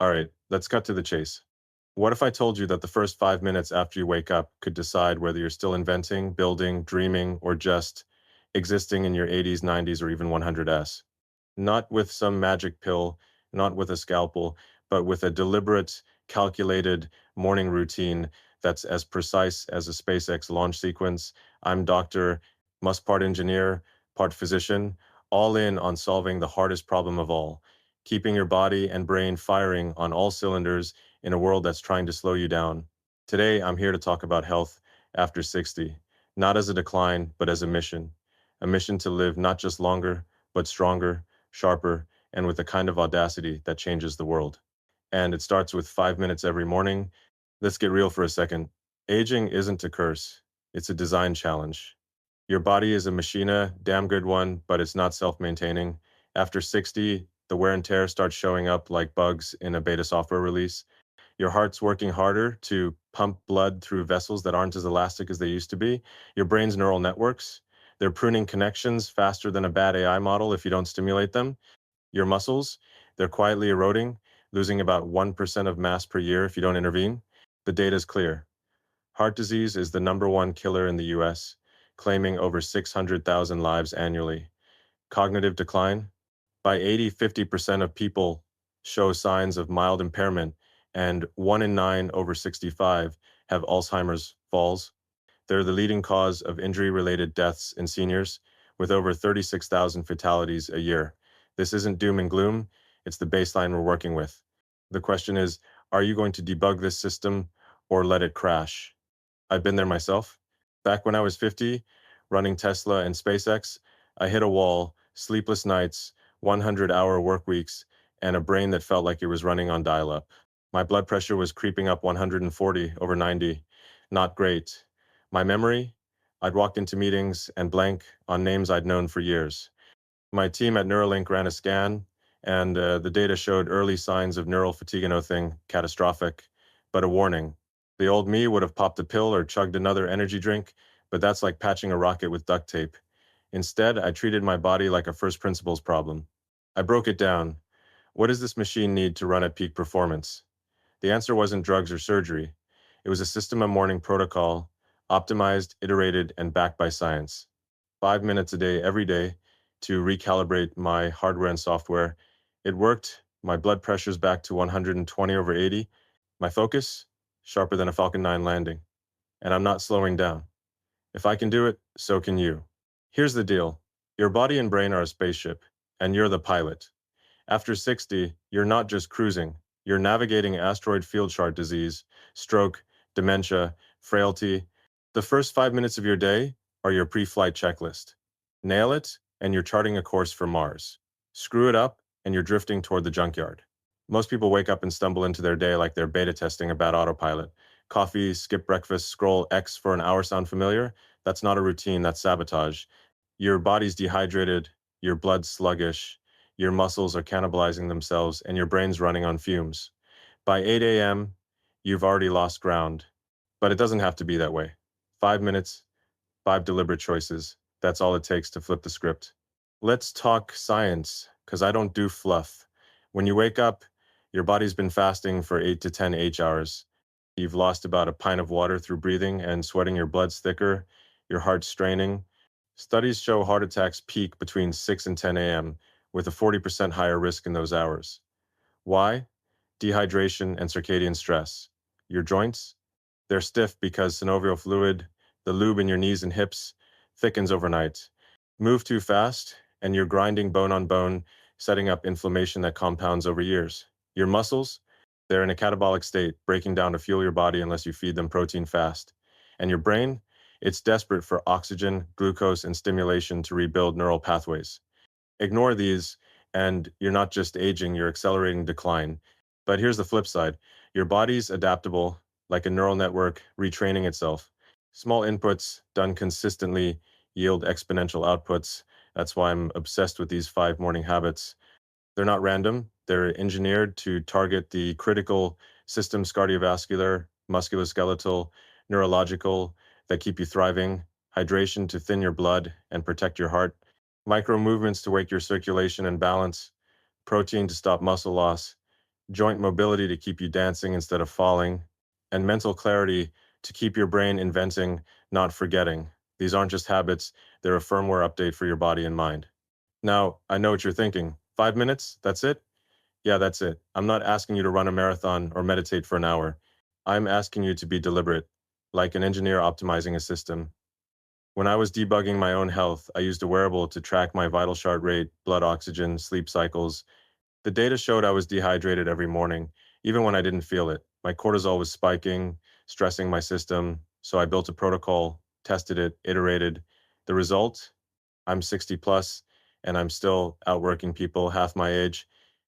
All right, let's cut to the chase. What if I told you that the first 5 minutes after you wake up could decide whether you're still inventing, building, dreaming, or just existing in your 80s, 90s, or even 100s? Not with some magic pill, not with a scalpel, but with a deliberate, calculated morning routine that's as precise as a SpaceX launch sequence. I'm Dr. Musk, part engineer, part physician, all in on solving the hardest problem of all, keeping your body and brain firing on all cylinders in a world that's trying to slow you down. Today, I'm here to talk about health after 60, not as a decline, but as a mission to live not just longer, but stronger, sharper, and with a kind of audacity that changes the world. And it starts with 5 minutes every morning. Let's get real for a second. Aging isn't a curse, it's a design challenge. Your body is a machina, damn good one, but it's not self-maintaining. After 60, the wear and tear starts showing up like bugs in a beta software release. Your heart's working harder to pump blood through vessels that aren't as elastic as they used to be. Your brain's neural networks, they're pruning connections faster than a bad AI model if you don't stimulate them. Your muscles, they're quietly eroding, losing about 1% of mass per year if you don't intervene. The data is clear. Heart disease is the number one killer in the US, claiming over 600,000 lives annually. Cognitive decline, by 50% of people show signs of mild impairment, and 1 in 9 over 65 have Alzheimer's falls. They're the leading cause of injury-related deaths in seniors, with over 36,000 fatalities a year. This isn't doom and gloom, it's the baseline we're working with. The question is, are you going to debug this system or let it crash? I've been there myself. Back when I was 50, running Tesla and SpaceX, I hit a wall, sleepless nights, 100-hour work weeks, and a brain that felt like it was running on dial-up. My blood pressure was creeping up 140 over 90. Not great. My memory? I'd walked into meetings and blank on names I'd known for years. My team at Neuralink ran a scan, and the data showed early signs of neural fatigue, nothing catastrophic, but a warning. The old me would have popped a pill or chugged another energy drink, but that's like patching a rocket with duct tape. Instead, I treated my body like a first principles problem. I broke it down. What does this machine need to run at peak performance? The answer wasn't drugs or surgery. It was a system of morning protocol, optimized, iterated, and backed by science. 5 minutes a day, every day, to recalibrate my hardware and software. It worked. My blood pressure's back to 120 over 80. My focus? Sharper than a Falcon 9 landing. And I'm not slowing down. If I can do it, so can you. Here's the deal. Your body and brain are a spaceship, and you're the pilot. After 60, you're not just cruising. You're navigating asteroid field chart disease, stroke, dementia, frailty. The first 5 minutes of your day are your pre-flight checklist. Nail it, and you're charting a course for Mars. Screw it up, and you're drifting toward the junkyard. Most people wake up and stumble into their day like they're beta testing a bad autopilot. Coffee, skip breakfast, scroll X for an hour sound familiar? That's not a routine, that's sabotage. Your body's dehydrated, your blood's sluggish, your muscles are cannibalizing themselves, and your brain's running on fumes. By 8 a.m., you've already lost ground. But it doesn't have to be that way. 5 minutes, 5 deliberate choices. That's all it takes to flip the script. Let's talk science, because I don't do fluff. When you wake up, your body's been fasting for 8 to 10 H hours. You've lost about a pint of water through breathing and sweating, your blood's thicker, your heart's straining. Studies show heart attacks peak between 6 and 10 a.m., with a 40% higher risk in those hours. Why? Dehydration and circadian stress. Your joints? They're stiff because synovial fluid, the lube in your knees and hips, thickens overnight. Move too fast, and you're grinding bone on bone, setting up inflammation that compounds over years. Your muscles? They're in a catabolic state, breaking down to fuel your body unless you feed them protein fast. And your brain? It's desperate for oxygen, glucose, and stimulation to rebuild neural pathways. Ignore these, and you're not just aging, you're accelerating decline. But here's the flip side. Your body's adaptable, like a neural network retraining itself. Small inputs done consistently yield exponential outputs. That's why I'm obsessed with these 5 morning habits. They're not random. They're engineered to target the critical systems, cardiovascular, musculoskeletal, neurological, that keep you thriving, hydration to thin your blood and protect your heart, micro movements to wake your circulation and balance, protein to stop muscle loss, joint mobility to keep you dancing instead of falling, and mental clarity to keep your brain inventing, not forgetting. These aren't just habits, they're a firmware update for your body and mind. Now, I know what you're thinking. 5 minutes? That's it? Yeah, that's it. I'm not asking you to run a marathon or meditate for an hour. I'm asking you to be deliberate, like an engineer optimizing a system. When I was debugging my own health, I used a wearable to track my vital heart rate, blood oxygen, sleep cycles. The data showed I was dehydrated every morning, even when I didn't feel it. My cortisol was spiking, stressing my system, so I built a protocol, tested it, iterated. The result? I'm 60 plus, and I'm still outworking people half my age.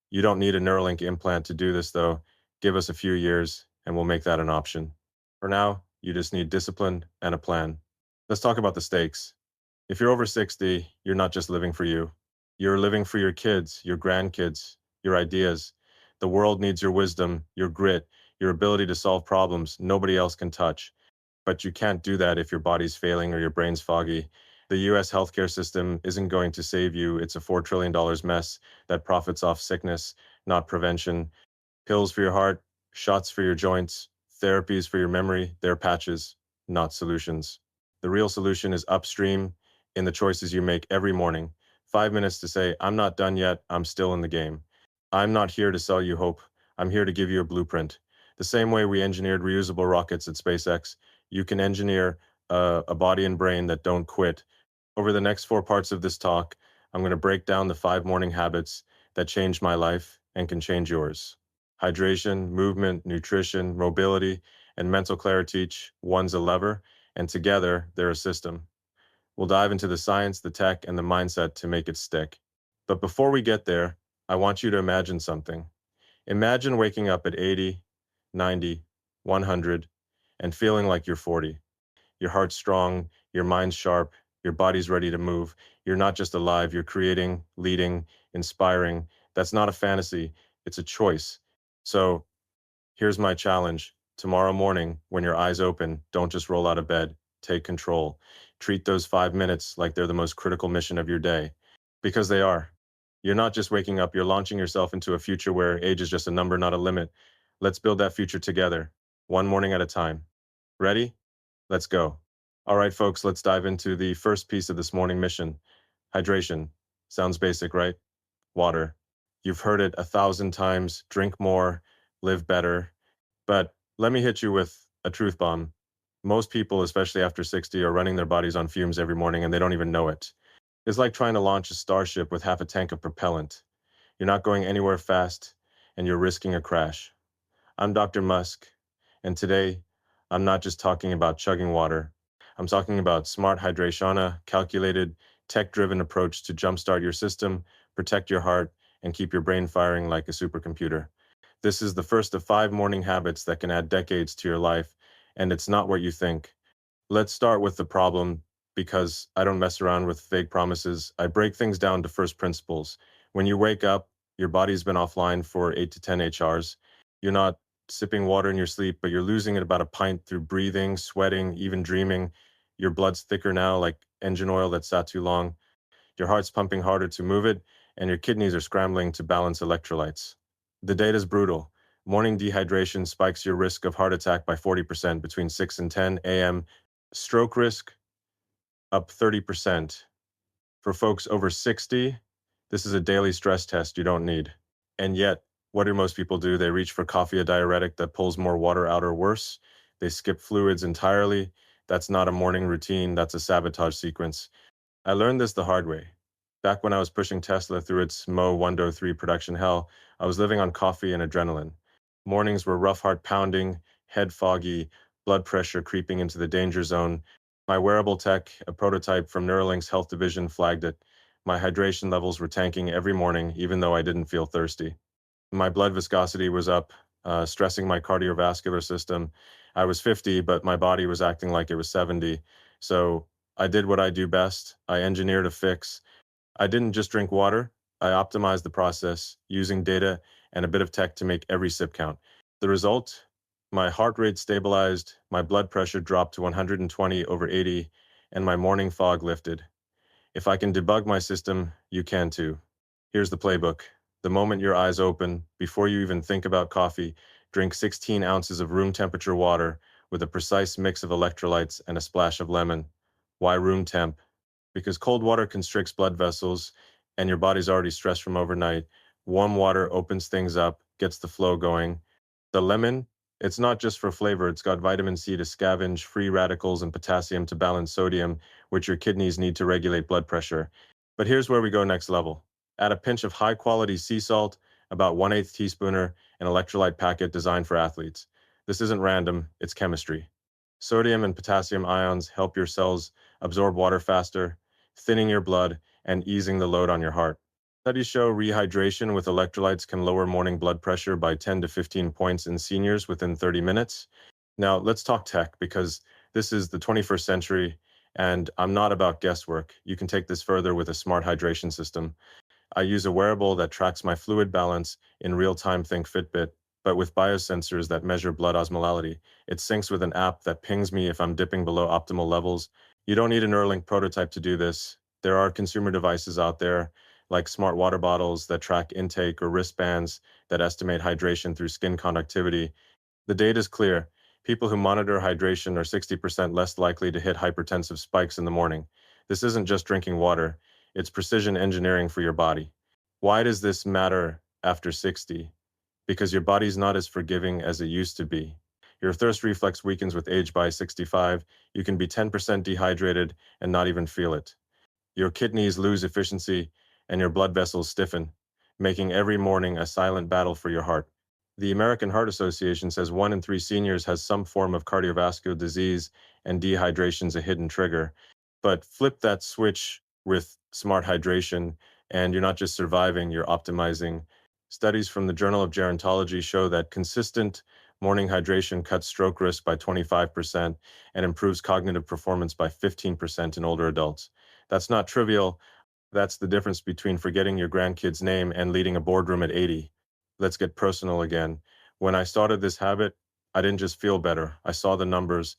You don't need a Neuralink implant to do this, though. Give us a few years, and we'll make that an option. For now, you just need discipline and a plan. Let's talk about the stakes. If you're over 60, you're not just living for you. You're living for your kids, your grandkids, your ideas. The world needs your wisdom, your grit, your ability to solve problems nobody else can touch. But you can't do that if your body's failing or your brain's foggy. The US healthcare system isn't going to save you. It's a $4 trillion mess that profits off sickness, not prevention. Pills for your heart, shots for your joints, therapies for your memory, they're patches, not solutions. The real solution is upstream in the choices you make every morning. 5 minutes to say, I'm not done yet, I'm still in the game. I'm not here to sell you hope, I'm here to give you a blueprint. The same way we engineered reusable rockets at SpaceX, you can engineer a body and brain that don't quit. Over the next 4 parts of this talk, I'm going to break down the 5 morning habits that changed my life and can change yours. Hydration, movement, nutrition, mobility, and mental clarity, each one's a lever, and together they're a system. We'll dive into the science, the tech, and the mindset to make it stick. But before we get there, I want you to imagine something. Imagine waking up at 80, 90, 100, and feeling like you're 40. Your heart's strong, your mind's sharp, your body's ready to move. You're not just alive, you're creating, leading, inspiring. That's not a fantasy, it's a choice. So here's my challenge. Tomorrow morning, when your eyes open, don't just roll out of bed, take control. Treat those 5 minutes like they're the most critical mission of your day, because they are. You're not just waking up, you're launching yourself into a future where age is just a number, not a limit. Let's build that future together, one morning at a time. Ready? Let's go. All right, folks, let's dive into the first piece of this morning mission. Hydration. Sounds basic, right? Water. You've heard it 1,000 times. Drink more, live better. But let me hit you with a truth bomb. Most people, especially after 60, are running their bodies on fumes every morning and they don't even know it. It's like trying to launch a starship with half a tank of propellant. You're not going anywhere fast and you're risking a crash. I'm Dr. Musk, and today I'm not just talking about chugging water. I'm talking about smart hydration, a calculated, tech-driven approach to jumpstart your system, protect your heart, and keep your brain firing like a supercomputer. This is the first of 5 morning habits that can add decades to your life, and it's not what you think. Let's start with the problem because I don't mess around with vague promises. I break things down to first principles. When you wake up, your body's been offline for 8 to 10 HRs. You're not sipping water in your sleep, but you're losing it about a pint through breathing, sweating, even dreaming. Your blood's thicker now, like engine oil that sat too long. Your heart's pumping harder to move it, and your kidneys are scrambling to balance electrolytes. The data's brutal. Morning dehydration spikes your risk of heart attack by 40% between 6 and 10 a.m. Stroke risk up 30%. For folks over 60, this is a daily stress test you don't need. And yet, what do most people do? They reach for coffee, a diuretic that pulls more water out, or worse. They skip fluids entirely. That's not a morning routine, that's a sabotage sequence. I learned this the hard way. Back when I was pushing Tesla through its Mo 103 production hell, I was living on coffee and adrenaline. Mornings were rough heart pounding, head foggy, blood pressure creeping into the danger zone. My wearable tech, a prototype from Neuralink's health division, flagged it. My hydration levels were tanking every morning, even though I didn't feel thirsty. My blood viscosity was up, stressing my cardiovascular system. I was 50, but my body was acting like it was 70. So I did what I do best. I engineered a fix. I didn't just drink water. I optimized the process using data and a bit of tech to make every sip count. The result? My heart rate stabilized, my blood pressure dropped to 120 over 80, and my morning fog lifted. If I can debug my system, you can too. Here's the playbook. The moment your eyes open, before you even think about coffee, drink 16 ounces of room temperature water with a precise mix of electrolytes and a splash of lemon. Why room temp? Because cold water constricts blood vessels and your body's already stressed from overnight. Warm water opens things up, gets the flow going. The lemon, it's not just for flavor, it's got vitamin C to scavenge free radicals and potassium to balance sodium, which your kidneys need to regulate blood pressure. But here's where we go next level. Add a pinch of high quality sea salt, about 1/8 teaspoon, an electrolyte packet designed for athletes. This isn't random, it's chemistry. Sodium and potassium ions help your cells absorb water faster, thinning your blood, and easing the load on your heart. Studies show rehydration with electrolytes can lower morning blood pressure by 10 to 15 points in seniors within 30 minutes. Now, let's talk tech because this is the 21st century and I'm not about guesswork. You can take this further with a smart hydration system. I use a wearable that tracks my fluid balance in real time, think Fitbit, but with biosensors that measure blood osmolality. It syncs with an app that pings me if I'm dipping below optimal levels. You don't need a Neuralink prototype to do this. There are consumer devices out there like smart water bottles that track intake or wristbands that estimate hydration through skin conductivity. The data is clear. People who monitor hydration are 60% less likely to hit hypertensive spikes in the morning. This isn't just drinking water, it's precision engineering for your body. Why does this matter after 60? Because your body's not as forgiving as it used to be. Your thirst reflex weakens with age. By 65. You can be 10% dehydrated and not even feel it. Your kidneys lose efficiency and your blood vessels stiffen, making every morning a silent battle for your heart. The American Heart Association says 1 in 3 seniors has some form of cardiovascular disease and dehydration's a hidden trigger. But flip that switch with smart hydration and you're not just surviving, you're optimizing. Studies from the Journal of Gerontology show that consistent morning hydration cuts stroke risk by 25% and improves cognitive performance by 15% in older adults. That's not trivial. That's the difference between forgetting your grandkid's name and leading a boardroom at 80. Let's get personal again. When I started this habit, I didn't just feel better. I saw the numbers.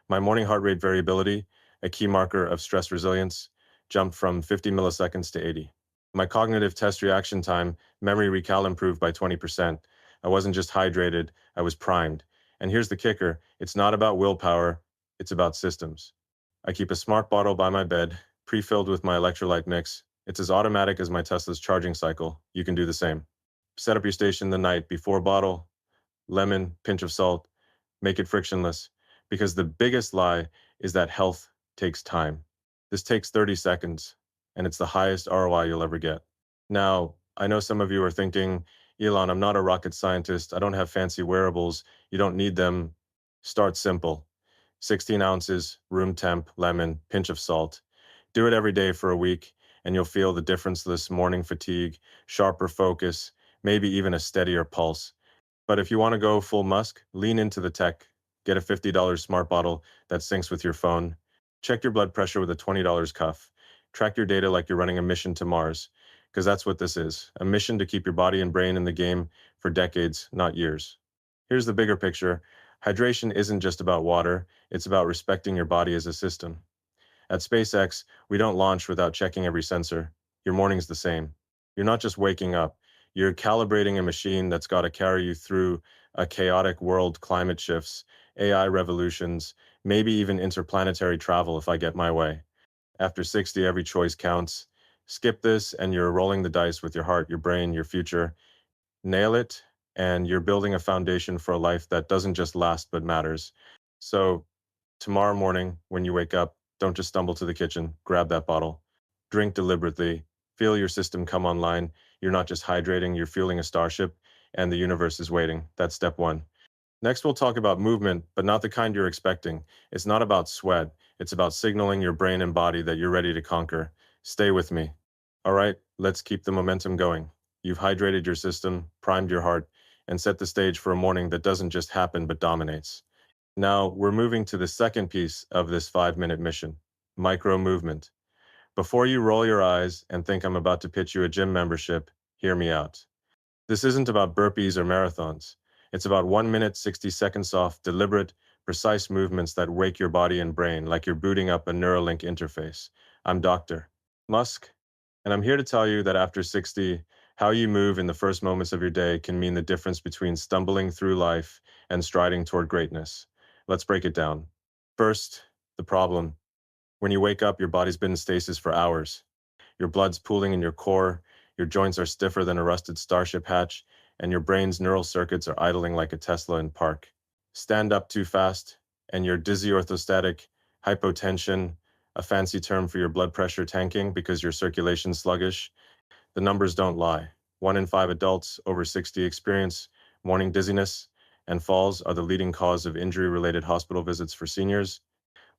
My morning heart rate variability, a key marker of stress resilience, jumped from 50 milliseconds to 80. My cognitive test reaction time, memory recall improved by 20%. I wasn't just hydrated, I was primed. And here's the kicker, it's not about willpower, it's about systems. I keep a smart bottle by my bed, pre-filled with my electrolyte mix. It's as automatic as my Tesla's charging cycle. You can do the same. Set up your station the night before bottle, lemon, pinch of salt, make it frictionless. Because the biggest lie is that health takes time. This takes 30 seconds, and it's the highest ROI you'll ever get. Now, I know some of you are thinking, Elon, I'm not a rocket scientist. I don't have fancy wearables. You don't need them. Start simple. 16 ounces, room temp, lemon, pinch of salt. Do it every day for a week, and you'll feel the differenceless morning fatigue, sharper focus, maybe even a steadier pulse. But if you want to go full Musk, lean into the tech. Get a $50 smart bottle that syncs with your phone. Check your blood pressure with a $20 cuff. Track your data like you're running a mission to Mars, because that's what this is, a mission to keep your body and brain in the game for decades, not years. Here's the bigger picture. Hydration isn't just about water, it's about respecting your body as a system. At SpaceX, we don't launch without checking every sensor. Your morning's the same. You're not just waking up, you're calibrating a machine that's got to carry you through a chaotic world, climate shifts, AI revolutions, maybe even interplanetary travel if I get my way. After 60, every choice counts. Skip this, and you're rolling the dice with your heart, your brain, your future. Nail it, and you're building a foundation for a life that doesn't just last but matters. So, tomorrow morning, when you wake up, don't just stumble to the kitchen, grab that bottle. Drink deliberately, feel your system come online. You're not just hydrating, you're fueling a starship, and the universe is waiting. That's step one. Next, we'll talk about movement, but not the kind you're expecting. It's not about sweat, it's about signaling your brain and body that you're ready to conquer. Stay with me. All right, let's keep the momentum going. You've hydrated your system, primed your heart, and set the stage for a morning that doesn't just happen but dominates. Now, we're moving to the second piece of this 5-minute mission, micro movement. Before you roll your eyes and think I'm about to pitch you a gym membership, hear me out. This isn't about burpees or marathons. It's about 1 minute, 60 seconds off, deliberate, precise movements that wake your body and brain like you're booting up a Neuralink interface. I'm Dr. Musk, and I'm here to tell you that after 60, How you move in the first moments of your day can mean the difference between stumbling through life and striding toward greatness. Let's break it down. First, the problem. When you wake up, your body's been in stasis for hours. Your blood's pooling in your core, your joints are stiffer than a rusted starship hatch, and your brain's neural circuits are idling like a Tesla in park. Stand up too fast, and you're dizzy orthostatic, hypotension, a fancy term for your blood pressure tanking because your circulation's sluggish. The numbers don't lie. 1 in 5 adults over 60 experience morning dizziness, and falls are the leading cause of injury-related hospital visits for seniors,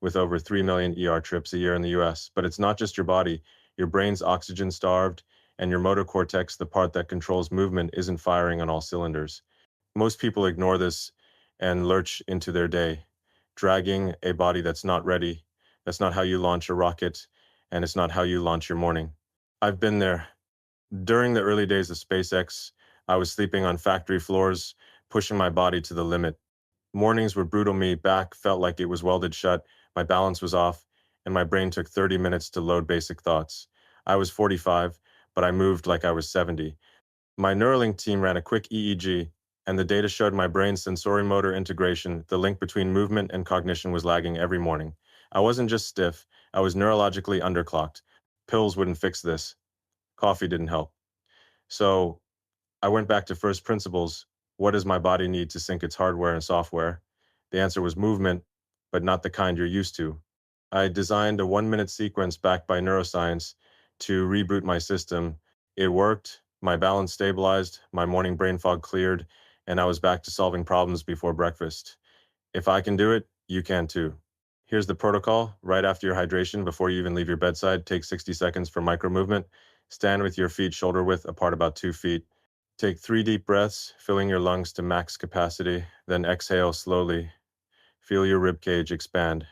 with over 3 million ER trips a year in the US. But it's not just your body. Your brain's oxygen-starved, and your motor cortex, the part that controls movement, isn't firing on all cylinders. Most people ignore this and lurch into their day, dragging a body that's not ready. That's not how you launch a rocket, and it's not how you launch your morning. I've been there. During the early days of SpaceX, I was sleeping on factory floors, pushing my body to the limit. Mornings were brutal. My back felt like it was welded shut, my balance was off, and my brain took 30 minutes to load basic thoughts. I was 45, but I moved like I was 70. My Neuralink team ran a quick EEG, and the data showed my brain's sensory-motor integration, the link between movement and cognition, was lagging every morning. I wasn't just stiff, I was neurologically underclocked. Pills wouldn't fix this. Coffee didn't help. So I went back to first principles. What does my body need to sync its hardware and software? The answer was movement, but not the kind you're used to. I designed a 1 minute sequence backed by neuroscience to reboot my system. It worked, my balance stabilized, my morning brain fog cleared, and I was back to solving problems before breakfast. If I can do it, you can too. Here's the protocol. Right after your hydration, before you even leave your bedside, take 60 seconds for micro movement. Stand with your feet shoulder width apart about 2 feet. Take 3 deep breaths, filling your lungs to max capacity, then exhale slowly. Feel your rib cage expand.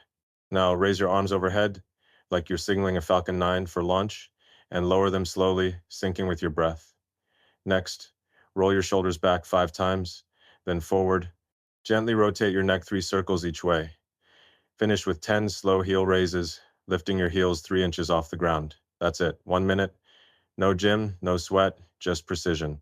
Now raise your arms overhead, like you're signaling a Falcon 9 for launch, and lower them slowly, syncing with your breath. Next, roll your shoulders back 5 times, then forward. Gently rotate your neck 3 circles each way. Finish with 10 slow heel raises, lifting your heels 3 inches off the ground. That's it. 1 minute. No gym, no sweat, just precision.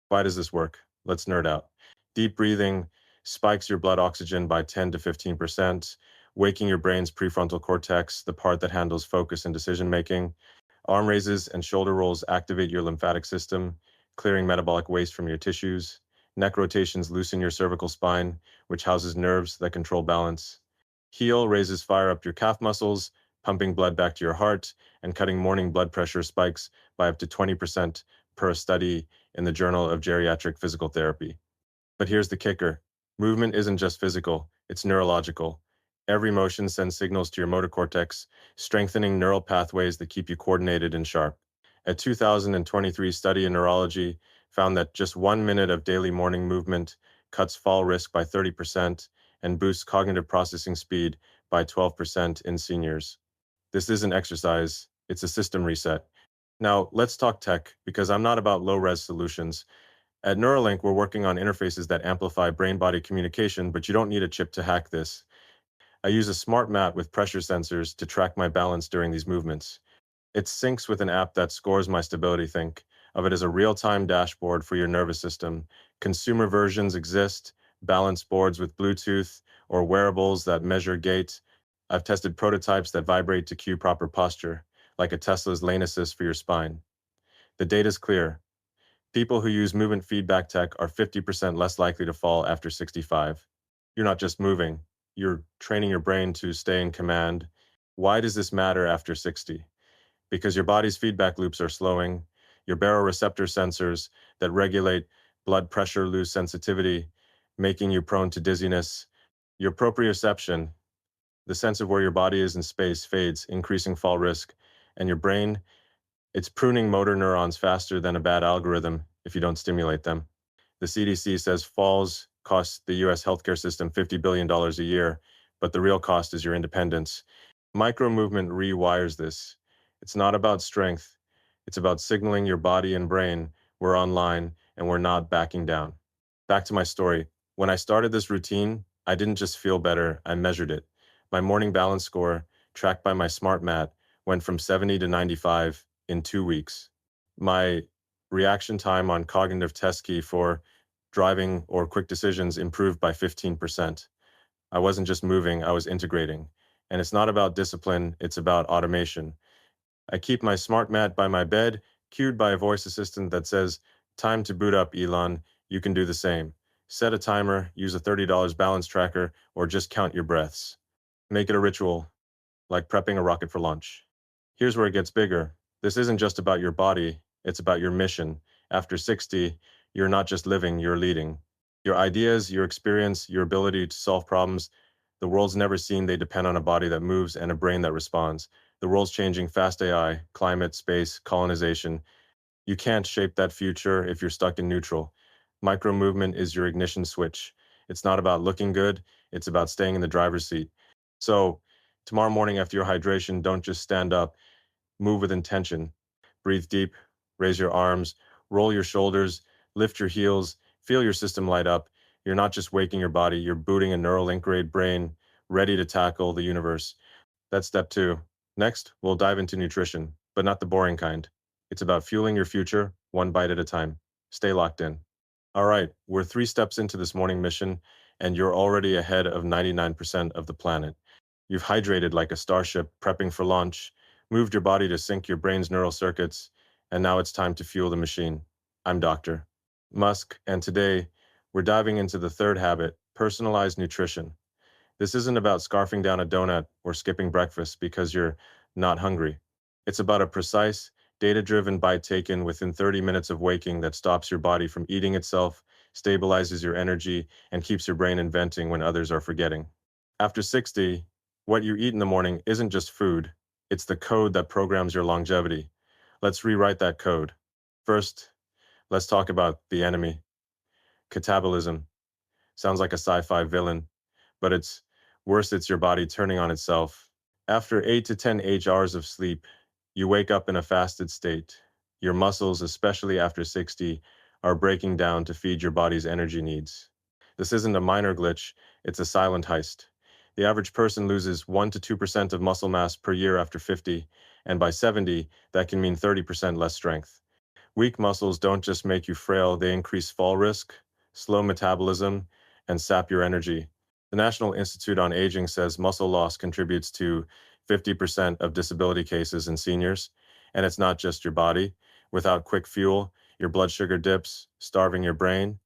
Why does this work? Let's nerd out. Deep breathing spikes your blood oxygen by 10 to 15%, waking your brain's prefrontal cortex, the part that handles focus and decision making. Arm raises and shoulder rolls activate your lymphatic system, clearing metabolic waste from your tissues. Neck rotations loosen your cervical spine, which houses nerves that control balance. Heel raises fire up your calf muscles, pumping blood back to your heart and cutting morning blood pressure spikes by up to 20% per study in the Journal of Geriatric Physical Therapy. But here's the kicker. Movement isn't just physical, it's neurological. Every motion sends signals to your motor cortex, strengthening neural pathways that keep you coordinated and sharp. A 2023 study in neurology found that just 1 minute of daily morning movement cuts fall risk by 30% and boosts cognitive processing speed by 12% in seniors. This isn't exercise, it's a system reset. Now, let's talk tech, because I'm not about low-res solutions. At Neuralink, we're working on interfaces that amplify brain-body communication, but you don't need a chip to hack this. I use a smart mat with pressure sensors to track my balance during these movements. It syncs with an app that scores my stability. Think of it as a real-time dashboard for your nervous system. Consumer versions exist, balance boards with Bluetooth, or wearables that measure gait. I've tested prototypes that vibrate to cue proper posture, like a Tesla's lane assist for your spine. The data's clear. People who use movement feedback tech are 50% less likely to fall after 65. You're not just moving, you're training your brain to stay in command. Why does this matter after 60? Because your body's feedback loops are slowing, your baroreceptor sensors that regulate blood pressure lose sensitivity, making you prone to dizziness. Your proprioception, the sense of where your body is in space, fades, increasing fall risk. And your brain, it's pruning motor neurons faster than a bad algorithm if you don't stimulate them. The CDC says falls cost the US healthcare system $50 billion a year, but the real cost is your independence. Micro movement rewires this. It's not about strength. It's about signaling your body and brain, we're online and we're not backing down. Back to my story. When I started this routine, I didn't just feel better, I measured it. My morning balance score, tracked by my smart mat, went from 70 to 95 in 2 weeks. My Reaction time on cognitive test key for driving or quick decisions improved by 15%. I wasn't just moving, I was integrating. And it's not about discipline, it's about automation. I keep my smart mat by my bed, cued by a voice assistant that says, "Time to boot up, Elon. You can do the same." Set a timer, use a $30 balance tracker, or just count your breaths. Make it a ritual, like prepping a rocket for launch. Here's where it gets bigger. This isn't just about your body, it's about your mission. After 60, you're not just living, you're leading. Your ideas, your experience, your ability to solve problems, the world's never seen, they depend on a body that moves and a brain that responds. The world's changing fast: AI, climate, space, colonization. You can't shape that future if you're stuck in neutral. Micro movement is your ignition switch. It's not about looking good, it's about staying in the driver's seat. So, tomorrow morning after your hydration, don't just stand up, move with intention. Breathe deep, raise your arms, roll your shoulders, lift your heels, feel your system light up. You're not just waking your body, you're booting a Neuralink grade brain ready to tackle the universe. That's step two. Next, we'll dive into nutrition, but not the boring kind. It's about fueling your future, one bite at a time. Stay locked in. All right, we're 3 steps into this morning mission, and you're already ahead of 99% of the planet. You've hydrated like a starship, prepping for launch, moved your body to sync your brain's neural circuits, and now it's time to fuel the machine. I'm Dr. Musk, and today we're diving into the third habit: personalized nutrition. This isn't about scarfing down a donut or skipping breakfast because you're not hungry. It's about a precise, data-driven bite taken within 30 minutes of waking that stops your body from eating itself, stabilizes your energy, and keeps your brain inventing when others are forgetting. After 60, what you eat in the morning isn't just food, it's the code that programs your longevity. Let's rewrite that code. First, let's talk about the enemy: catabolism. Sounds like a sci-fi villain, but it's worse. It's your body turning on itself. After 8 to 10 hours of sleep, you wake up in a fasted state. Your muscles, especially after 60, are breaking down to feed your body's energy needs. This isn't a minor glitch, it's a silent heist. The average person loses 1 to 2% of muscle mass per year after 50, and by 70, that can mean 30% less strength. Weak muscles don't just make you frail, they increase fall risk, slow metabolism, and sap your energy. The National Institute on Aging says muscle loss contributes to 50% of disability cases in seniors, and it's not just your body. Without quick fuel, your blood sugar dips, starving your brain.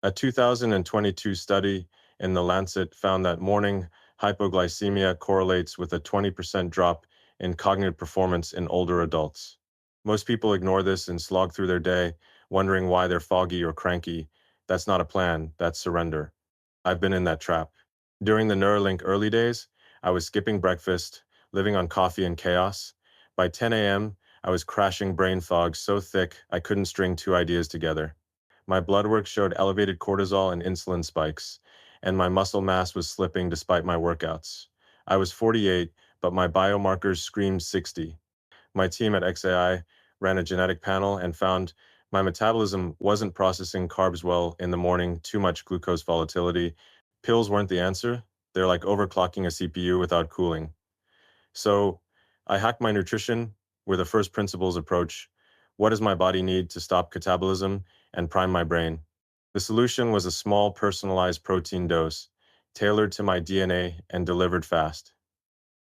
A 2022 study in The Lancet found that morning hypoglycemia correlates with a 20% drop in cognitive performance in older adults. Most people ignore this and slog through their day, wondering why they're foggy or cranky. That's not a plan, that's surrender. I've been in that trap. During the Neuralink early days, I was skipping breakfast, living on coffee and chaos. By 10 a.m., I was crashing brain fog so thick I couldn't string two ideas together. My blood work showed elevated cortisol and insulin spikes, and my muscle mass was slipping despite my workouts. I was 48, but my biomarkers screamed 60. My team at XAI ran a genetic panel and found my metabolism wasn't processing carbs well in the morning, too much glucose volatility. Pills weren't the answer. They're like overclocking a CPU without cooling. So I hacked my nutrition with a first principles approach. What does my body need to stop catabolism and prime my brain? The solution was a small personalized protein dose, tailored to my DNA and delivered fast.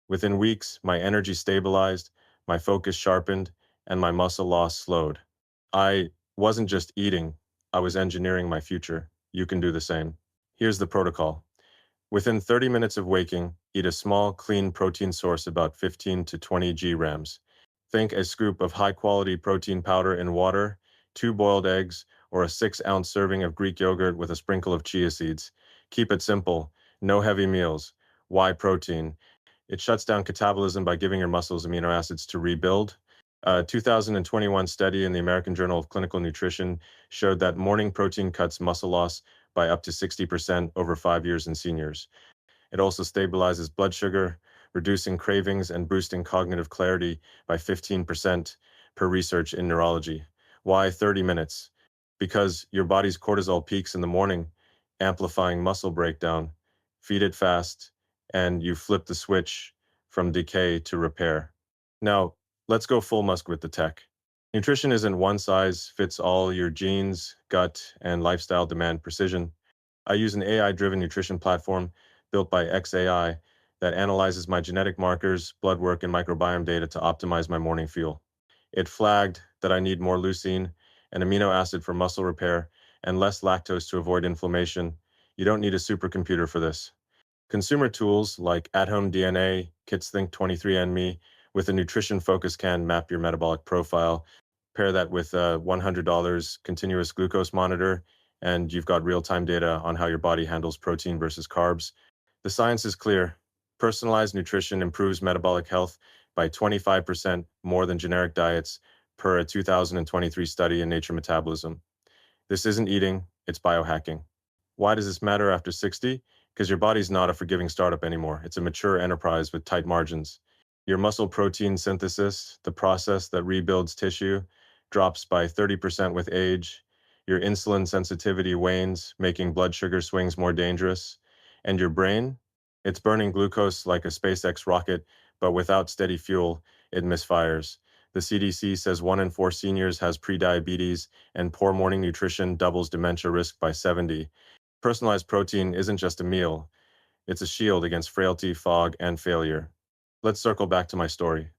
Within weeks, my energy stabilized, my focus sharpened, and my muscle loss slowed. I wasn't just eating, I was engineering my future. You can do the same. Here's the protocol. Within 30 minutes of waking, eat a small, clean protein source about 15 to 20 grams. Think a scoop of high-quality protein powder in water, 2 boiled eggs, or a 6-ounce serving of Greek yogurt with a sprinkle of chia seeds. Keep it simple, no heavy meals. Why protein? It shuts down catabolism by giving your muscles amino acids to rebuild. A 2021 study in the American Journal of Clinical Nutrition showed that morning protein cuts muscle loss by up to 60% over 5 years in seniors. It also stabilizes blood sugar, reducing cravings and boosting cognitive clarity by 15% per research in neurology. Why 30 minutes? Because your body's cortisol peaks in the morning, amplifying muscle breakdown. Feed it fast, and you flip the switch from decay to repair. Now, let's go full Musk with the tech. Nutrition isn't one size fits all. Your genes, gut, and lifestyle demand precision. I use an AI-driven nutrition platform built by XAI that analyzes my genetic markers, blood work, and microbiome data to optimize my morning fuel. It flagged that I need more leucine, an amino acid for muscle repair, and less lactose to avoid inflammation. You don't need a supercomputer for this. Consumer tools like at-home DNA, Kits Think 23andMe, with a nutrition focus can map your metabolic profile. Pair that with a $100 continuous glucose monitor, and you've got real-time data on how your body handles protein versus carbs. The science is clear. Personalized nutrition improves metabolic health by 25% more than generic diets per a 2023 study in Nature Metabolism. This isn't eating, it's biohacking. Why does this matter after 60? Because your body's not a forgiving startup anymore. It's a mature enterprise with tight margins. Your muscle protein synthesis, the process that rebuilds tissue, drops by 30% with age. Your insulin sensitivity wanes, making blood sugar swings more dangerous. And your brain, it's burning glucose like a SpaceX rocket, but without steady fuel, it misfires. The CDC says 1 in 4 seniors has prediabetes, and poor morning nutrition doubles dementia risk by 70. Personalized protein isn't just a meal, it's a shield against frailty, fog, and failure. Let's circle back to my story.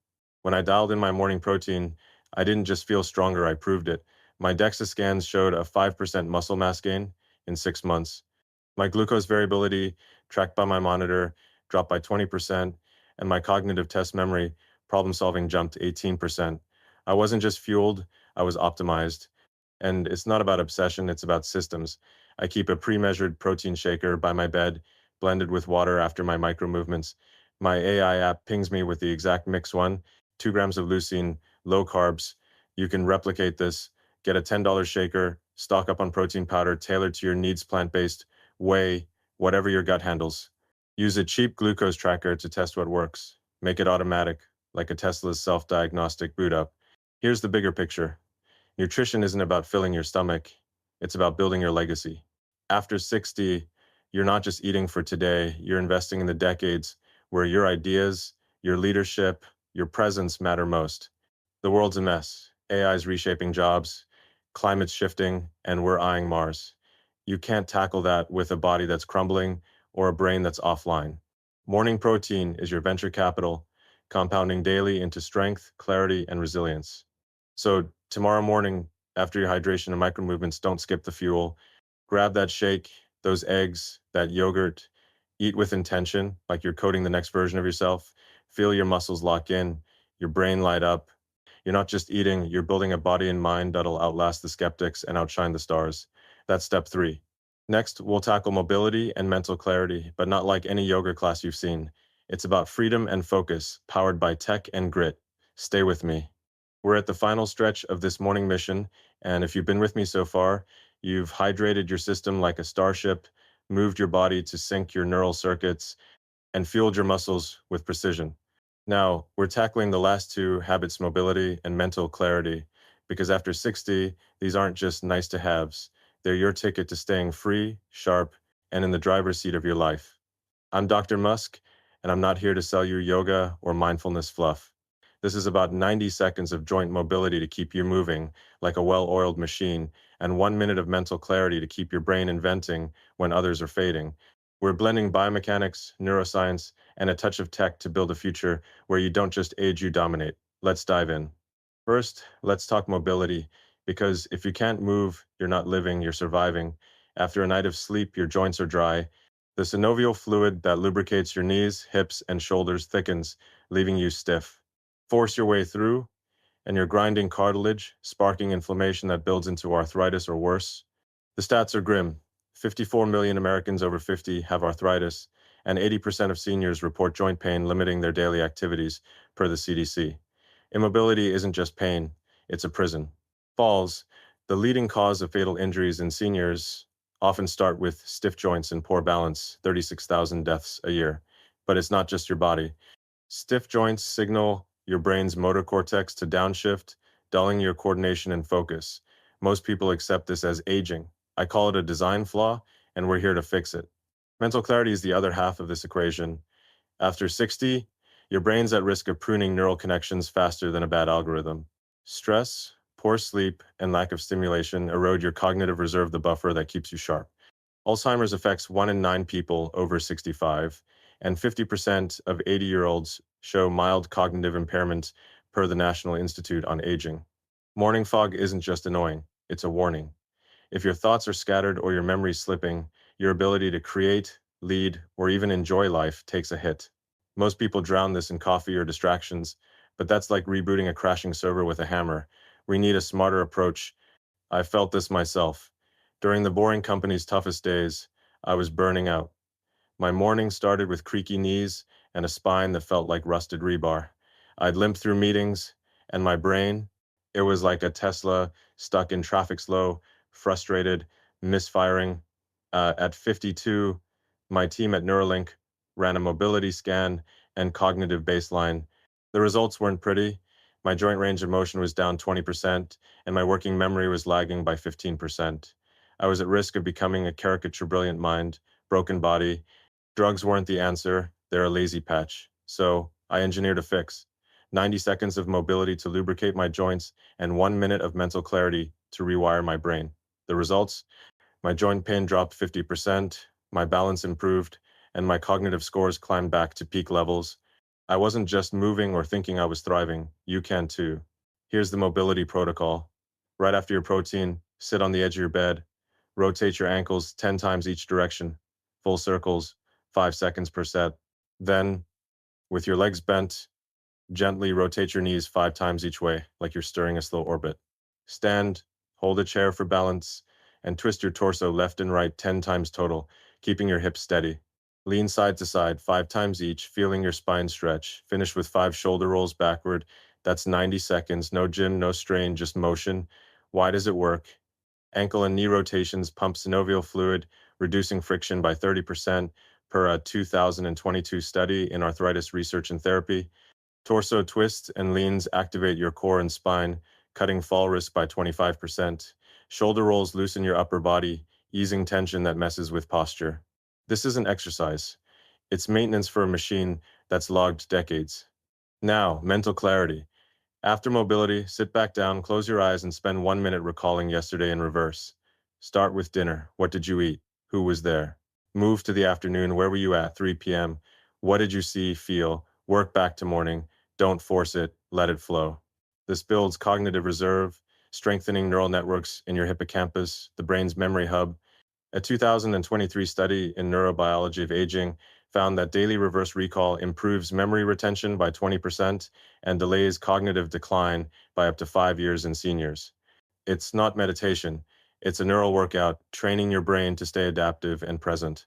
When I dialed in my morning protein, I didn't just feel stronger, I proved it. My DEXA scans showed a 5% muscle mass gain in 6 months. My glucose variability, tracked by my monitor, dropped by 20%, and my cognitive test memory, problem solving, jumped 18%. I wasn't just fueled, I was optimized. And it's not about obsession, it's about systems. I keep a pre-measured protein shaker by my bed, blended with water after my micro movements. My AI app pings me with the exact mix: 2 grams of leucine, low carbs. You can replicate this. Get a $10 shaker, stock up on protein powder tailored to your needs, plant-based, whey, whatever your gut handles. Use a cheap glucose tracker to test what works. Make it automatic, like a Tesla's self-diagnostic boot up. Here's the bigger picture. Nutrition isn't about filling your stomach, it's about building your legacy. After 60, you're not just eating for today, you're investing in the decades where your ideas, your leadership, your presence matter most. The world's a mess. AI is reshaping jobs, climate's shifting, and we're eyeing Mars. You can't tackle that with a body that's crumbling or a brain that's offline. Morning protein is your venture capital, compounding daily into strength, clarity, and resilience. So tomorrow morning, after your hydration and micro movements, don't skip the fuel. Grab that shake, those eggs, that yogurt. Eat with intention, like you're coding the next version of yourself. Feel your muscles lock in, your brain light up. You're not just eating, you're building a body and mind that'll outlast the skeptics and outshine the stars. That's step 3. Next, we'll tackle mobility and mental clarity, but not like any yoga class you've seen. It's about freedom and focus, powered by tech and grit. Stay with me. We're at the final stretch of this morning mission, and if you've been with me so far, you've hydrated your system like a starship, moved your body to sync your neural circuits, and fueled your muscles with precision. Now, we're tackling the last two habits: mobility and mental clarity, because after 60, these aren't just nice to haves. They're your ticket to staying free, sharp, and in the driver's seat of your life. I'm Dr. Musk, and I'm not here to sell you yoga or mindfulness fluff. This is about 90 seconds of joint mobility to keep you moving like a well-oiled machine, and 1 minute of mental clarity to keep your brain inventing when others are fading. We're blending biomechanics, neuroscience, and a touch of tech to build a future where you don't just age, you dominate. Let's dive in. First, let's talk mobility, because if you can't move, you're not living, you're surviving. After a night of sleep, your joints are dry. The synovial fluid that lubricates your knees, hips, and shoulders thickens, leaving you stiff. Force your way through, and you're grinding cartilage, sparking inflammation that builds into arthritis or worse. The stats are grim. 54 million Americans over 50 have arthritis, and 80% of seniors report joint pain limiting their daily activities, per the CDC. Immobility isn't just pain, it's a prison. Falls, the leading cause of fatal injuries in seniors, often start with stiff joints and poor balance, 36,000 deaths a year. But it's not just your body. Stiff joints signal your brain's motor cortex to downshift, dulling your coordination and focus. Most people accept this as aging. I call it a design flaw, and we're here to fix it. Mental clarity is the other half of this equation. After 60, your brain's at risk of pruning neural connections faster than a bad algorithm. Stress, Poor sleep and lack of stimulation erode your cognitive reserve, the buffer that keeps you sharp. Alzheimer's affects 1 in 9 people over 65, and 50% of 80-year-olds show mild cognitive impairment per the National Institute on Aging. Morning fog isn't just annoying, it's a warning. If your thoughts are scattered or your memory's slipping, your ability to create, lead, or even enjoy life takes a hit. Most people drown this in coffee or distractions, but that's like rebooting a crashing server with a hammer. We need a smarter approach. I felt this myself. During the boring company's toughest days, I was burning out. My morning started with creaky knees and a spine that felt like rusted rebar. I'd limp through meetings, and my brain, it was like a Tesla stuck in traffic slow, frustrated, misfiring. At 52, my team at Neuralink ran a mobility scan and cognitive baseline. The results weren't pretty. My joint range of motion was down 20%, and my working memory was lagging by 15%. I was at risk of becoming a caricature brilliant mind, broken body. Drugs weren't the answer, they're a lazy patch. So I engineered a fix. 90 seconds of mobility to lubricate my joints and 1 minute of mental clarity to rewire my brain. The results? My joint pain dropped 50%, my balance improved, and my cognitive scores climbed back to peak levels. I wasn't just moving or thinking I was thriving. You can too. Here's the mobility protocol. Right after your protein, sit on the edge of your bed. Rotate your ankles 10 times each direction. Full circles, 5 seconds per set. Then, with your legs bent, gently rotate your knees 5 times each way, like you're stirring a slow orbit. Stand, hold a chair for balance, and twist your torso left and right 10 times total, keeping your hips steady. Lean side to side 5 times each, feeling your spine stretch. Finish with 5 shoulder rolls backward. That's 90 seconds. No gym, no strain, just motion. Why does it work? Ankle and knee rotations pump synovial fluid, reducing friction by 30% per a 2022 study in Arthritis Research and Therapy. Torso twists and leans activate your core and spine, cutting fall risk by 25%. Shoulder rolls loosen your upper body, easing tension that messes with posture. This isn't exercise. It's maintenance for a machine that's logged decades. Now, mental clarity. After mobility, sit back down, close your eyes, and spend 1 minute recalling yesterday in reverse. Start with dinner. What did you eat? Who was there? Move to the afternoon. Where were you at? 3 p.m. What did you see, feel? Work back to morning. Don't force it. Let it flow. This builds cognitive reserve, strengthening neural networks in your hippocampus, the brain's memory hub. A 2023 study in neurobiology of aging found that daily reverse recall improves memory retention by 20% and delays cognitive decline by up to 5 years in seniors. It's not meditation, it's a neural workout, training your brain to stay adaptive and present.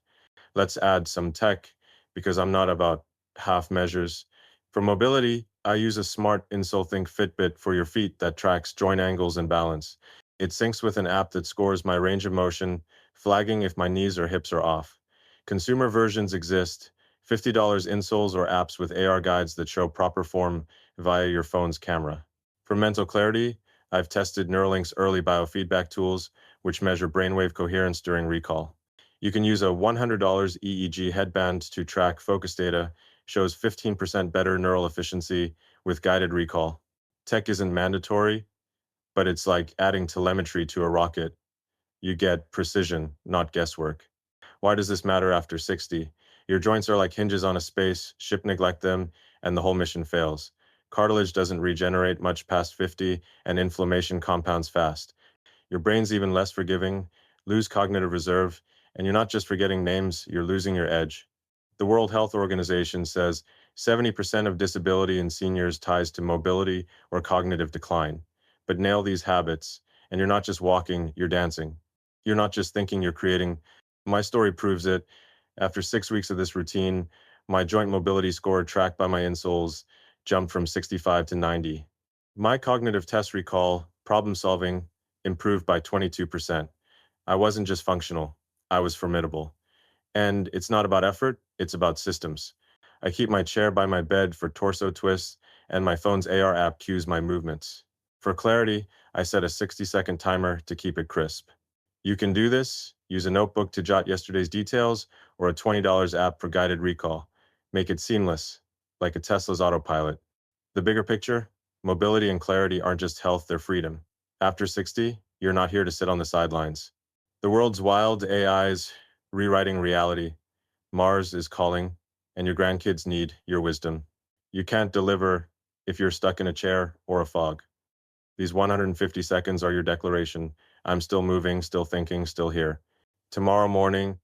Let's add some tech because I'm not about half measures. For mobility, I use a smart InsoleThink Fitbit for your feet that tracks joint angles and balance. It syncs with an app that scores my range of motion, flagging if my knees or hips are off. Consumer versions exist, $50 insoles or apps with AR guides that show proper form via your phone's camera. For mental clarity, I've tested Neuralink's early biofeedback tools, which measure brainwave coherence during recall. You can use a $100 EEG headband to track focus data, shows 15% better neural efficiency with guided recall. Tech isn't mandatory, but it's like adding telemetry to a rocket. You get precision, not guesswork. Why does this matter after 60? Your joints are like hinges on a space, ship neglect them, and the whole mission fails. Cartilage doesn't regenerate much past 50, and inflammation compounds fast. Your brain's even less forgiving, lose cognitive reserve, and you're not just forgetting names, you're losing your edge. The World Health Organization says 70% of disability in seniors ties to mobility or cognitive decline. But nail these habits, and you're not just walking, you're dancing. You're not just thinking, you're creating. My story proves it. After 6 weeks of this routine, my joint mobility score tracked by my insoles jumped from 65 to 90. My cognitive test recall, problem solving, improved by 22%. I wasn't just functional, I was formidable. And it's not about effort, it's about systems. I keep my chair by my bed for torso twists, and my phone's AR app cues my movements. For clarity, I set a 60-second timer to keep it crisp. You can do this. Use a notebook to jot yesterday's details or a $20 app for guided recall. Make it seamless, like a Tesla's autopilot. The bigger picture, mobility and clarity aren't just health, they're freedom. After 60, you're not here to sit on the sidelines. The world's wild AIs rewriting reality. Mars is calling, and your grandkids need your wisdom. You can't deliver if you're stuck in a chair or a fog. These 150 seconds are your declaration. I'm still moving, still thinking, still here. Tomorrow morning,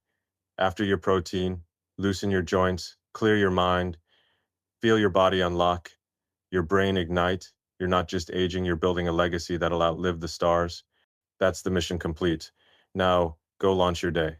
after your protein, loosen your joints, clear your mind, feel your body unlock, your brain ignite. You're not just aging, you're building a legacy that'll outlive the stars. That's the mission complete. Now, go launch your day.